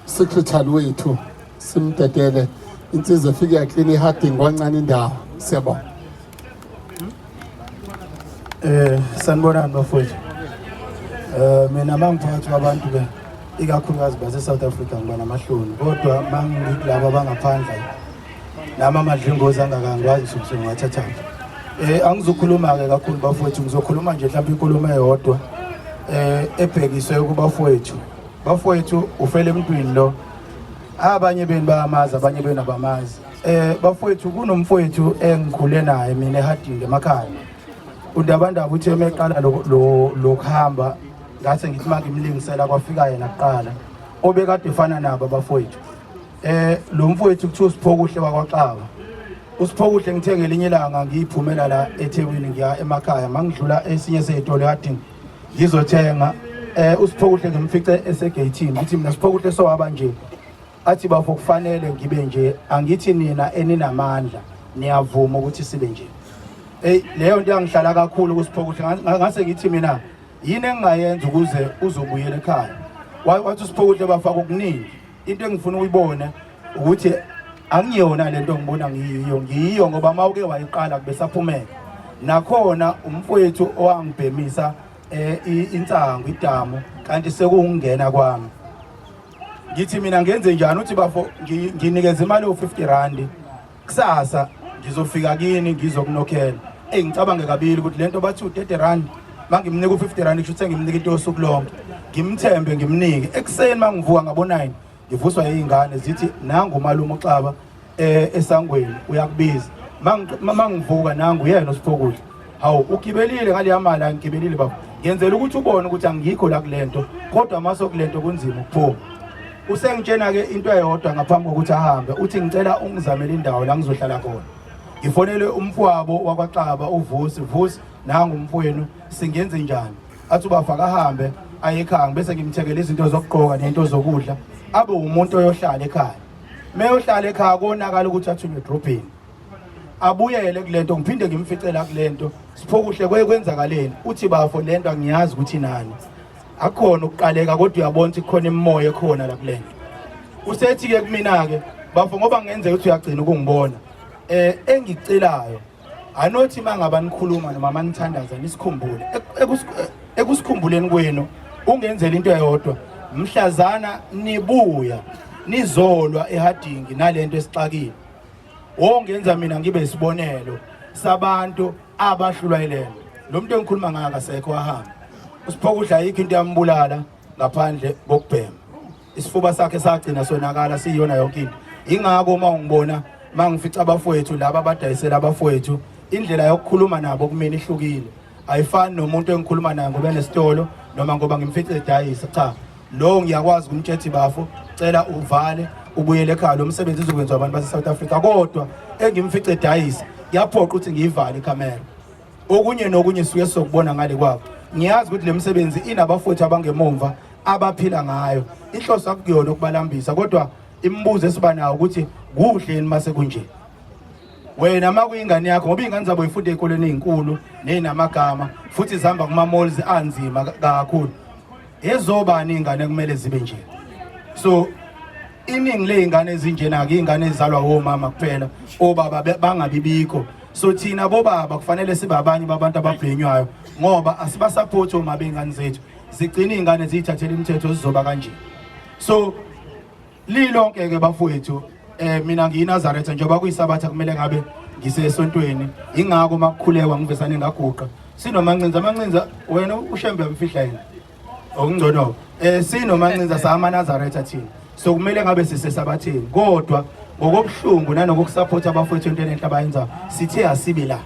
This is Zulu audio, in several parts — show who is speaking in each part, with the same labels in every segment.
Speaker 1: secretary wethu simdedele insizwe efike yaklini iHarding kwancane indawo. Siyabonga.
Speaker 2: Sanibonani bafowethu. Mina mangiphathi kwabantu ke ikakhulukazi base South Africa ngiba namahloni kodwa mangilaba bangaphandle nama amadlingozi angakangwazi ukuthi ngathatha. Angizokhuluma ke kakhulu bafowethu, ngizokhuluma nje mhlawumbe inkulumo eyodwa ebhekiswe kubafowethu. Bafowethu ufele emntwini lo, abanye beni bayamazi abanye beni abamazi. Bafowethu kunomfowethu engikhule naye mina eHarding emakhaya. Undabandaba uthe meqala lokuhamba ngase ngithi mangimlingisela kwafika yena kuqala obekade efana nabo abafowethu. Lo mfowethu kuthiwa uSiphokuhle wakwaXaba. uSiphokuhle ngithe ngelinye ilanga ngiyiphumela la eThekwini ngiya emakhaya mangidlula esinye sezitolo eHarding ngizothenga. uSiphokuhle ngimfice esegate ngithi mina Siphokuhle sowaba nje athi bafo kufanele ngibe nje, angithi nina eninamandla niyavuma ukuthi sibe nje. Leyo nto yangihlala kakhulu kuSiphokuhle, ngase ngithi mina yini engingayenza ukuze uzobuyela ekhaya. Wathi uSiphokuhle bafaka okuningi, into engifuna uyibone ukuthi angiyona lento ngibona ngiyiyo ngoba mawuke wayiqala kube saphumeka. Nakhona umfowethu owangibhemisa insangu idamu kanti sekungena kwami. Ngithi mina ngenze njani uthi bafo nginikeze imali yo50 kusasa ngizofika kini ngizokunokhela. Ngicabange kabili ukuthi lento bathi u30 mangimnika u50 kusho ukuthi ngimnika into yosuku lonke, ngimthembe ngimnike. Ekseni mangivuka ngabo9 ngivuswa izingane zithi nangu umalume uXaba esangweni uyakubiza. Mangivuka nangu yena uSiphokuhle. Hawu ukibelile ngale mali, angikibelile baba. Ngiyenzela ukuthi ubone ukuthi angikho la kulento kodwa maso kulento kunzima ukuphuma. Usengitshena ke into eyodwa ngaphambi kokuthi ahambe, uthi ngicela ungizamele indawo la ngizohlala khona. Ngifonele umfowabo wakwaXaba uVusi nangu umfowenu singenze njani. Athi ubafaka ahambe aye ekhaya bese ngimthekela izinto zokugqoka nento zokudla abe umuntu oyohlala ekhaya. Meyohlala ekhaya konakala ukuthi athunywe edrobheni. Abuyele kulento ngiphinde ngimficela kulento. Siphokuhle kwenzakaleni uthi bafo lento angiyazi ukuthi nani. Akhona ukuqaleka kodwa uyabona ukuthi khona imimoya ekhona la kulento. Usethi ke kumina ke bafo ngoba ngenze ukuthi uyagcina ukungibona. Engicelayo anothi mangaba nikhuluma noma manithandaza nisikhumbule ekusikhumbuleni kwenu ungenzela into eyodwa mhlazana nibuya nizolwa eHarding nalento esixakile. Wongenza mina ngibe isibonelo sabantu abahlulwa lo muntu engikhuluma ngayo akasekho wahamba. uSiphokuhle ayikho into yambulala ngaphandle kokubhema. Isifuba sakhe sagcina sonakala siyona yonke into. Ingakho uma ungibona mangifica abafowethu laba abadayisela abafowethu indlela yokukhuluma nabo kumina ihlukile. Ayifani nomuntu engikhuluma naye ngoba nesitolo noma ngoba ngimfice edayisa. Cha, lo ngiyakwazi ukumthetha bafo cela uvale ubuyele ekhaya, lo msebenzi uzokwenziwa abantu base South Africa. Kodwa engimfice edayisa ngiyaphoqa ukuthi ngiyivale ikamera. Okunye nokunye suke sokubona ngale kwabo. Ngiyazi ukuthi le msebenzi inabafowethu abangemumva abaphila ngayo. Inhloso akuyona ukubalambisa kodwa imibuzo esiba nayo ukuthi kuhle yini mase kunje. Wena makuyingane yakho ngoba ingane zabo ifunda ezikoleni ezinkulu nenamagama futhi zihamba kuma malls anzima kakhulu. Ezobani ingane kumele zibe nje. So iningi lezingane ezinjena ke ingane ezalwa omama kuphela, obaba bangabibikho. So thina bobaba kufanele sibe abanye babantu ababhenywayo ngoba asibasupport oma bengane zethu. Zigcina izingane zithathela imithetho sizoba kanje. So lilonke ke bafowethu mina ngiyiNazaretha njengoba kuyisabatha kumele ngabe ngisesontweni. Ingakho makukhulekwa ngivesane ngaguqa. Sinomancinza wena ushembe mfihla yena. Okungcono sinomancinza samaNazaretha thina. So kumele ngabe sisesabatheni kodwa ngokubuhlungu nanokusupport abafowethu into enhle abayenza sithe asibe la.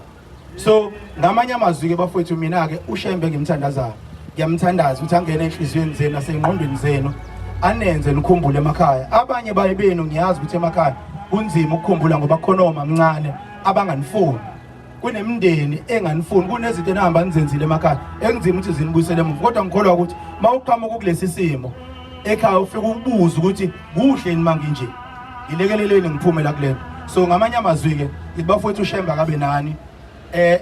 Speaker 2: So ngamanye amazwi ke bafowethu mina ke ushembe ngimthandaza. Ngiyamthandaza ukuthi angene enhlizweni zenu nasengqondweni zenu anenze nikhumbule emakhaya. Abanye bayibenu ngiyazi ukuthi emakhaya kunzima ukukhumbula ngoba khona omamncane abanganifuni. Kunemindeni enganifuni, kunezinto enihamba nizenzile emakhaya engizima ukuthi zinibuyisele emuva. Kodwa ngikholwa ukuthi mawuqhamuka kulesi simo ekhaya ufika ukubuza ukuthi kuhle yini manginje. Ilekeleleni ngiphume la kulento. So ngamanye amazwi ke bafowethu ushemba kabe nani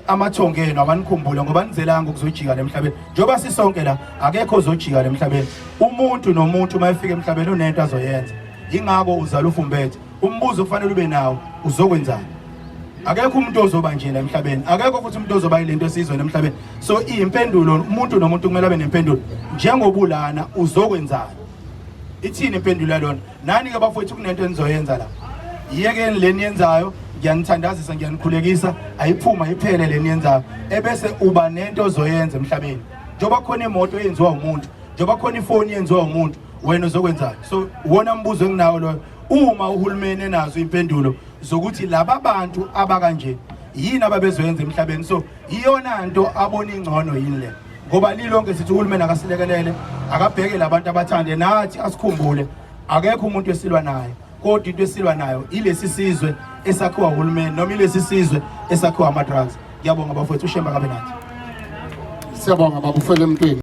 Speaker 2: amathongeni abanikhumbule ngoba nizelanga ukuzojika emhlabeni njoba sisonke la akekho ozojika emhlabeni umuntu nomuntu mayefika emhlabeni unento azoyenza ingako uzala ufumbethe umbuzo kufanele ube nawo uzokwenzani akekho umuntu ozoba nje la emhlabeni akekho futhi umuntu ozoba ilento esizwe emhlabeni so impendulo umuntu nomuntu kumele abe nempendulo njengobulana uzokwenzani ithini impendulo yalona nani ke bafowethu kunento enizoyenza la yekeni leni yenzayo ngiyanithandazisa ngiyanikhulekisa ayiphuma iphele leni yenzayo ebese uba nento ozoyenza emhlabeni njoba khona imoto eyenziwa umuntu njoba khona ifoni eyenziwa umuntu wena uzokwenzani so wona mbuzo enginawo lo uma uhulumeni enazo impendulo zokuthi laba bantu abakanje yini ababezoyenza emhlabeni so iyona nto abona ingcono yini le ngoba lilonke sithi uhulumeni akasilekelele akabheke labantu abathande nathi asikhumbule akekho umuntu esilwa naye kodwa into esilwa nayo ilesi sizwe esakhiwa uhulumeni noma ilesi sizwe esakhiwa ama drugs ngiyabonga bafowethu ushemba kabe nathi
Speaker 1: siyabonga baba ufele emntwini